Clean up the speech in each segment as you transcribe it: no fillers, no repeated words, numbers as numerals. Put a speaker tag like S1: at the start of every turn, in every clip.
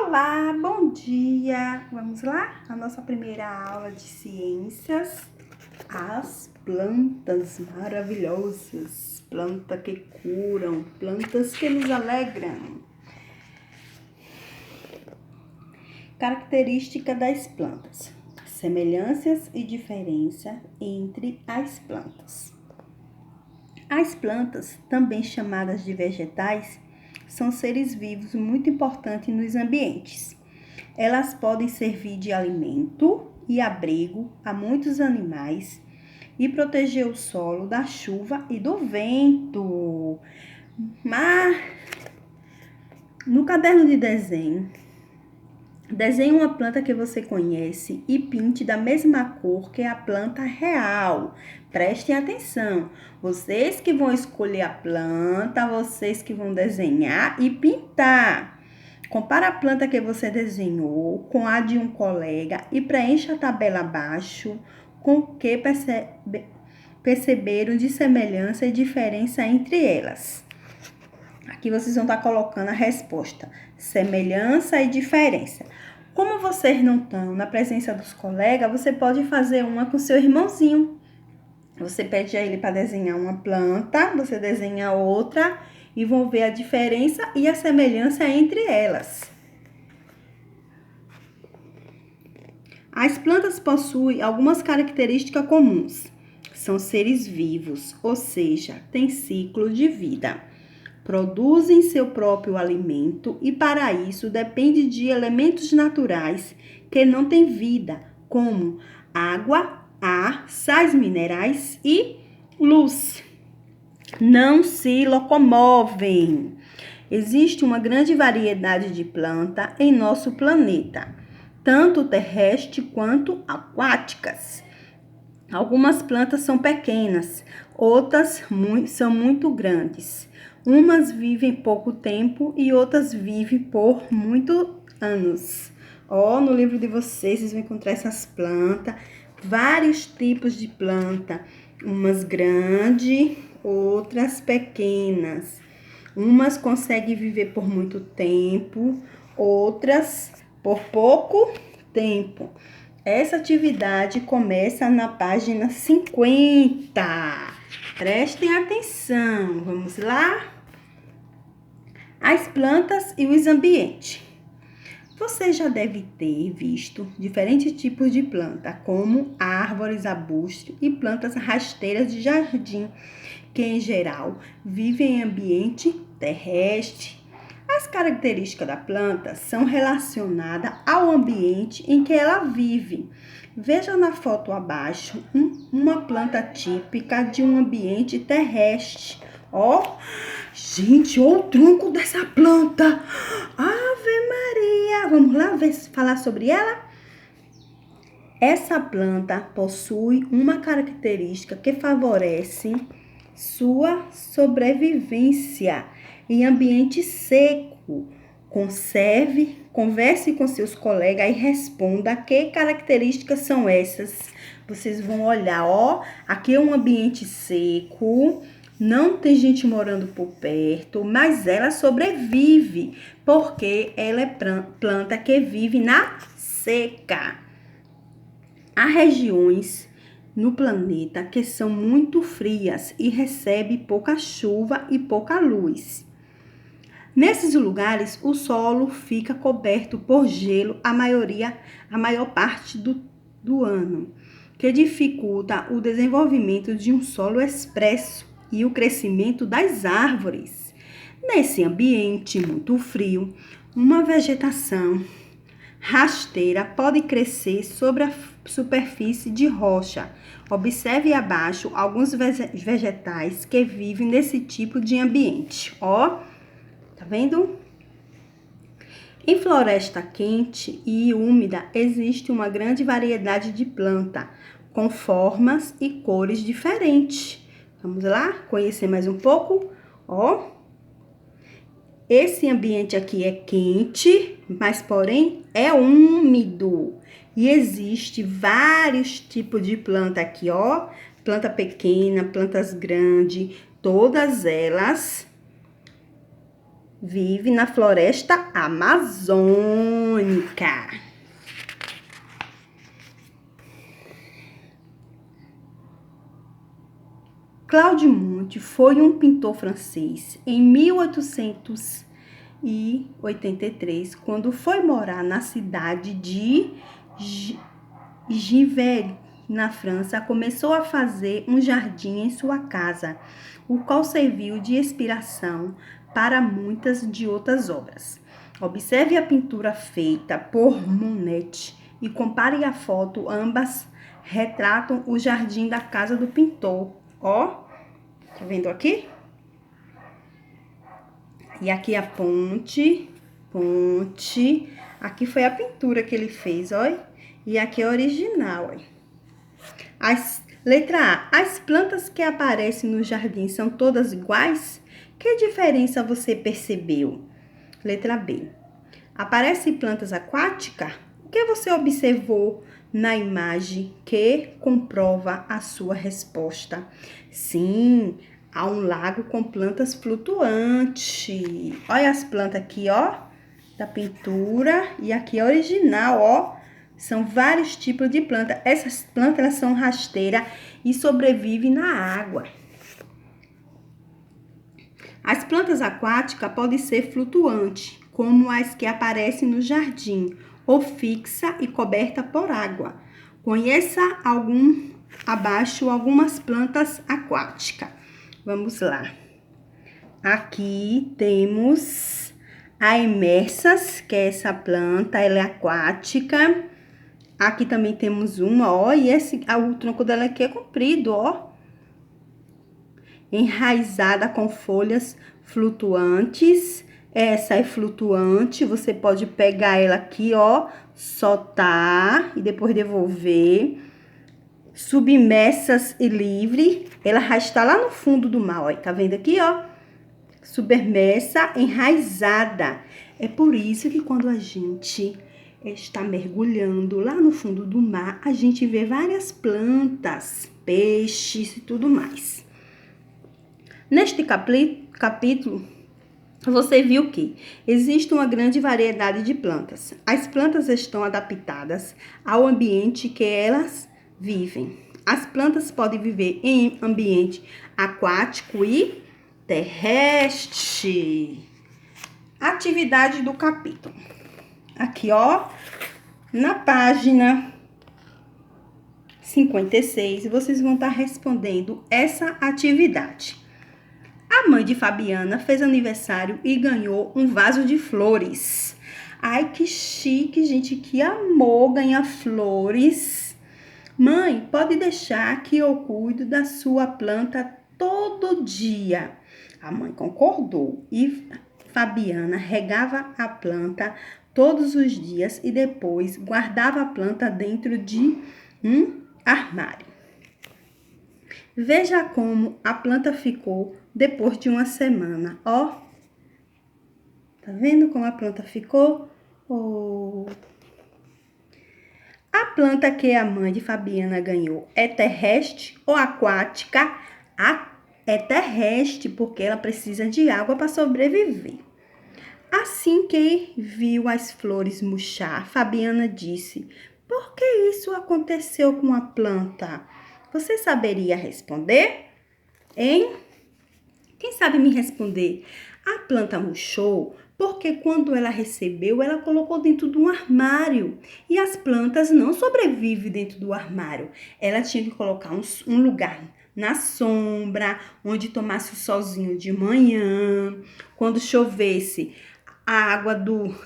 S1: Olá, bom dia! Vamos lá? A nossa primeira aula de ciências. As plantas maravilhosas, plantas que curam, plantas que nos alegram. Característica das plantas. Semelhanças e diferença entre as plantas. As plantas, também chamadas de vegetais, são seres vivos muito importantes nos ambientes. Elas podem servir de alimento e abrigo a muitos animais e proteger o solo da chuva e do vento. Mas no caderno de desenho, desenhe uma planta que você conhece e pinte da mesma cor que a planta real. Prestem atenção. Vocês que vão escolher a planta, vocês que vão desenhar e pintar. Compare a planta que você desenhou com a de um colega e preencha a tabela abaixo com o que perceberam de semelhança e diferença entre elas. Aqui vocês vão estar colocando a resposta, semelhança e diferença. Como vocês não estão na presença dos colegas, você pode fazer uma com seu irmãozinho. Você pede a ele para desenhar uma planta, você desenha outra e vão ver a diferença e a semelhança entre elas. As plantas possuem algumas características comuns. São seres vivos, ou seja, têm ciclo de vida. Produzem seu próprio alimento e para isso depende de elementos naturais que não têm vida, como água, ar, sais minerais e luz. Não se locomovem. Existe uma grande variedade de plantas em nosso planeta, tanto terrestre quanto aquáticas. Algumas plantas são pequenas, outras são muito grandes. Umas vivem pouco tempo e outras vivem por muitos anos. No livro de vocês vão encontrar essas plantas, vários tipos de planta, umas grandes, outras pequenas. Umas conseguem viver por muito tempo, outras por pouco tempo. Essa atividade começa na página 50. Prestem atenção. Vamos lá? As plantas e os ambientes. Você já deve ter visto diferentes tipos de planta, como árvores, arbustos e plantas rasteiras de jardim, que em geral vivem em ambiente terrestre. As características da planta são relacionadas ao ambiente em que ela vive. Veja na foto abaixo uma planta típica de um ambiente terrestre. Gente, olha o tronco dessa planta. Ave Maria! Vamos lá falar sobre ela? Essa planta possui uma característica que favorece sua sobrevivência em ambiente seco. Converse com seus colegas e responda que características são essas. Vocês vão olhar, aqui é um ambiente seco, não tem gente morando por perto, mas ela sobrevive, porque ela é planta que vive na seca. Há regiões no planeta que são muito frias e recebem pouca chuva e pouca luz. Nesses lugares, o solo fica coberto por gelo a maior parte do ano, que dificulta o desenvolvimento de um solo expresso e o crescimento das árvores. Nesse ambiente muito frio, uma vegetação rasteira pode crescer sobre a superfície de rocha. Observe abaixo alguns vegetais que vivem nesse tipo de ambiente. Tá vendo? Em floresta quente e úmida existe uma grande variedade de plantas com formas e cores diferentes. Vamos lá conhecer mais um pouco? Esse ambiente aqui é quente, mas porém é úmido. E existe vários tipos de planta aqui, planta pequena, plantas grandes, todas elas Vive na floresta amazônica. Claude Monte foi um pintor francês em 1883, quando foi morar na cidade de Giverny, na França. Começou a fazer um jardim em sua casa, o qual serviu de inspiração para muitas de outras obras. Observe a pintura feita por Monet e compare a foto. Ambas retratam o jardim da casa do pintor. Ó, tá vendo aqui? E aqui a ponte. Aqui foi a pintura que ele fez, ó. E aqui é original, ó. Letra A. As plantas que aparecem no jardim são todas iguais? Que diferença você percebeu? Letra B. Aparecem plantas aquáticas? O que você observou na imagem que comprova a sua resposta? Sim, há um lago com plantas flutuantes. Olha as plantas aqui, ó, da pintura. E aqui é original, ó. São vários tipos de plantas. Essas plantas, elas são rasteiras e sobrevivem na água. As plantas aquáticas podem ser flutuantes, como as que aparecem no jardim, ou fixa e coberta por água. Conheça abaixo algumas plantas aquáticas. Vamos lá. Aqui temos a imersas, que é essa planta, ela é aquática. Aqui também temos uma, ó, e o tronco dela aqui é comprido, ó. Enraizada com folhas flutuantes. Essa é flutuante, você pode pegar ela aqui, ó, soltar e depois devolver. Submersas e livre, ela já está lá no fundo do mar, ó, tá vendo aqui, ó? Submersa, enraizada. É por isso que quando a gente está mergulhando lá no fundo do mar, a gente vê várias plantas, peixes e tudo mais. Neste capítulo, você viu que existe uma grande variedade de plantas. As plantas estão adaptadas ao ambiente que elas vivem. As plantas podem viver em ambiente aquático e terrestre. Atividade do capítulo. Aqui, ó, na página 56, vocês vão estar respondendo essa atividade. A mãe de Fabiana fez aniversário e ganhou um vaso de flores. Ai, que chique, gente, que amor ganhar flores. Mãe, pode deixar que eu cuido da sua planta todo dia. A mãe concordou e Fabiana regava a planta todos os dias e depois guardava a planta dentro de um armário. Veja como a planta ficou depois de uma semana, ó. Tá vendo como a planta ficou? Oh. A planta que a mãe de Fabiana ganhou é terrestre ou aquática? É terrestre, porque ela precisa de água para sobreviver. Assim que viu as flores murchar, Fabiana disse: por que isso aconteceu com a planta? Você saberia responder? Hein? Quem sabe me responder? A planta murchou porque quando ela recebeu, ela colocou dentro de um armário. E as plantas não sobrevivem dentro do armário. Ela tinha que colocar um lugar na sombra, onde tomasse o solzinho de manhã. Quando chovesse, a água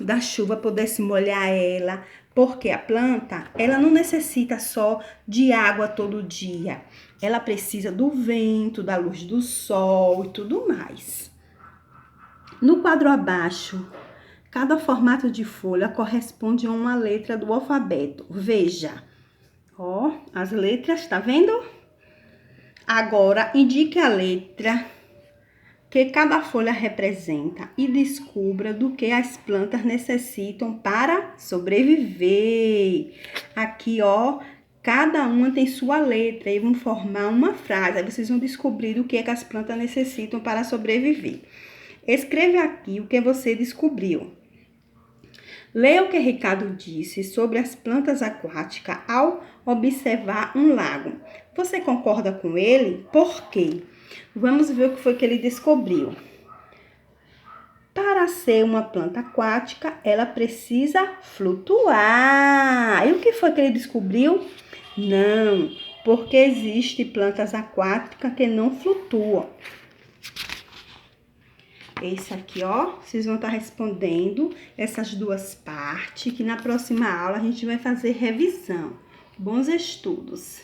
S1: da chuva pudesse molhar ela. Porque a planta, ela não necessita só de água todo dia. Ela precisa do vento, da luz do sol e tudo mais. No quadro abaixo, cada formato de folha corresponde a uma letra do alfabeto. Veja, ó, as letras, tá vendo? Agora, indique a letra que cada folha representa e descubra do que as plantas necessitam para sobreviver. Aqui, ó, cada uma tem sua letra e vão formar uma frase. Aí vocês vão descobrir o que é que as plantas necessitam para sobreviver. Escreva aqui o que você descobriu. Leia o que Ricardo disse sobre as plantas aquáticas ao observar um lago. Você concorda com ele? Por quê? Vamos ver o que foi que ele descobriu. Para ser uma planta aquática, ela precisa flutuar. E o que foi que ele descobriu? Não, porque existem plantas aquáticas que não flutuam. Esse aqui, ó, vocês vão estar respondendo essas duas partes, que na próxima aula a gente vai fazer revisão. Bons estudos!